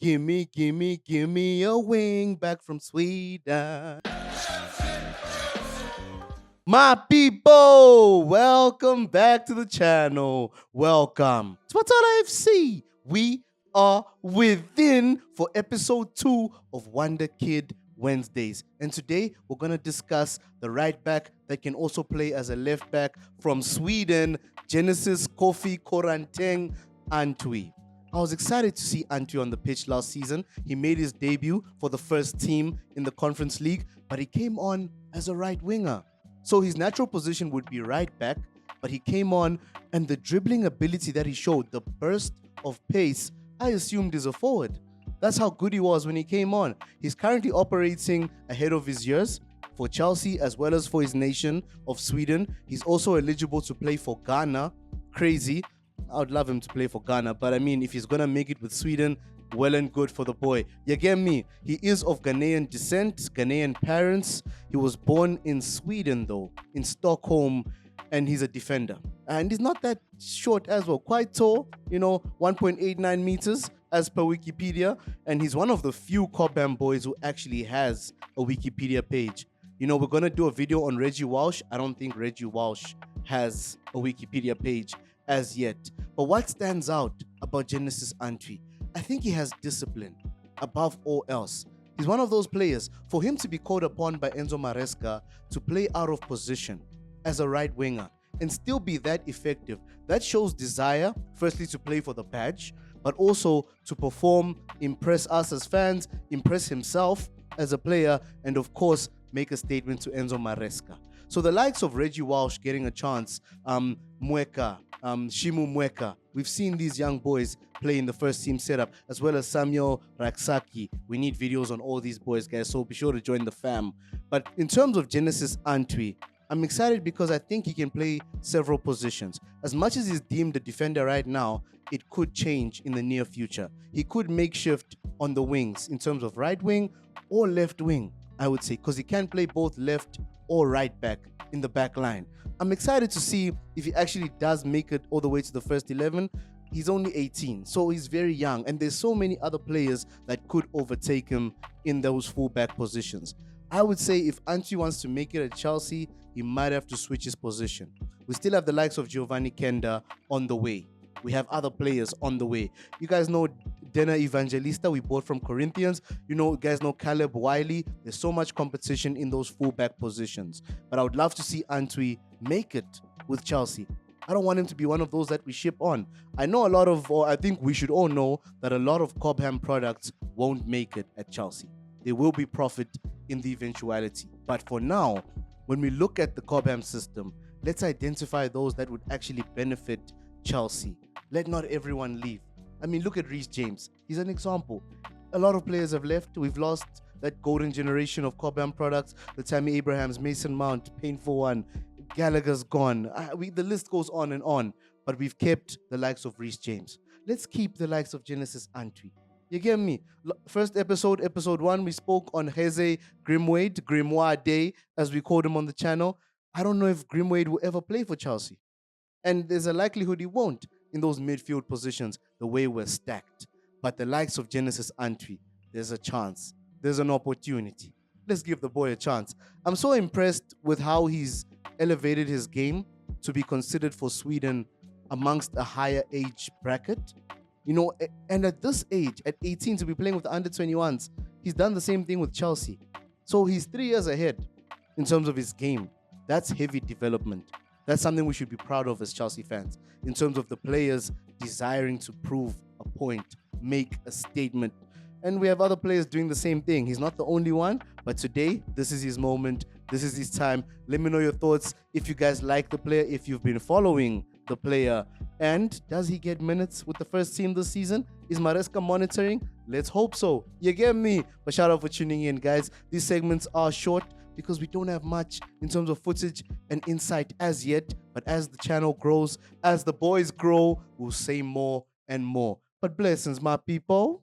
Gimme a wing back from Sweden. My people, welcome back to the channel. Welcome to Matala FC. We are within for episode 2 of Wonderkid Wednesdays. And today we're going to discuss the right back that can also play as a left back from Sweden, Genesis Antwi. I was excited to see Antwi on the pitch last season. He made his debut for the first team in the Conference League, but he came on as a right winger. So his natural position would be right back, but he came on and the dribbling ability that he showed, the burst of pace, I assumed is a forward. That's how good he was when he came on. He's currently operating ahead of his years for Chelsea as well as for his nation of Sweden. He's also eligible to play for Ghana. Crazy. I would love him to play for Ghana, but I mean, if he's going to make it with Sweden, well and good for the boy. You get me? He is of Ghanaian descent, Ghanaian parents. He was born in Sweden, though, in Stockholm, and he's a defender. And he's not that short as well. Quite tall, 1.89 meters as per Wikipedia. And he's one of the few Cobham boys who actually has a Wikipedia page. We're going to do a video on Reggie Walsh. I don't think Reggie Walsh has a Wikipedia page as yet. But what stands out about Genesis Antwi? I think he has discipline above all else. He's one of those players, for him to be called upon by Enzo Maresca to play out of position as a right winger and still be that effective, that shows desire, firstly to play for the badge, but also to perform, impress us as fans, impress himself as a player, and of course, make a statement to Enzo Maresca. So the likes of Reggie Walsh getting a chance, Shimu Mweka, we've seen these young boys play in the first team setup, as well as Samuel Raksaki. We need videos on all these boys, guys, so be sure to join the fam. But in terms of Genesis Antwi, I'm excited because I think he can play several positions. As much as he's deemed a defender right now, it could change in the near future. He could make shift on the wings in terms of right wing or left wing, I would say, because he can play both left or right back in the back line. I'm excited to see if he actually does make it all the way to the first 11. He's only 18, so he's very young, and there's so many other players that could overtake him in those fullback positions. I would say if Antwi wants to make it at Chelsea, he might have to switch his position. We still have the likes of Giovanni Kenda on the way. We have other players on the way. You guys know Dena Evangelista we bought from Corinthians. You guys know Caleb Wiley. There's so much competition in those fullback positions. But I would love to see Antwi make it with Chelsea. I don't want him to be one of those that we ship on. I think we should all know that a lot of Cobham products won't make it at Chelsea. There will be profit in the eventuality. But for now, when we look at the Cobham system, let's identify those that would actually benefit Chelsea. Let not everyone leave. I mean, look at Reece James. He's an example. A lot of players have left. We've lost that golden generation of Cobham products. The Tammy Abrahams, Mason Mount, painful one. Gallagher's gone. The list goes on. But we've kept the likes of Reece James. Let's keep the likes of Genesis Antwi. You get me? First episode 1, we spoke on Heze Grimoire Day, as we called him on the channel. I don't know if Grimwade will ever play for Chelsea. And there's a likelihood he won't in those midfield positions, the way we're stacked. But the likes of Genesis Antwi, there's a chance. There's an opportunity. Let's give the boy a chance. I'm so impressed with how he's elevated his game to be considered for Sweden amongst a higher age bracket. And at this age, at 18, to be playing with the under-21s, he's done the same thing with Chelsea. So he's 3 years ahead in terms of his game. That's heavy development. That's something we should be proud of as Chelsea fans, in terms of the players desiring to prove a point, make a statement. And we have other players doing the same thing. He's not the only one, but today, this is his moment. This is his time. Let me know your thoughts. If you guys like the player, if you've been following the player, and does he get minutes with the first team this season? Is Maresca monitoring? Let's hope so. You get me? But shout out for tuning in, guys. These segments are short because we don't have much in terms of footage and insight as yet. But as the channel grows, as the boys grow, we'll say more and more. But blessings, my people.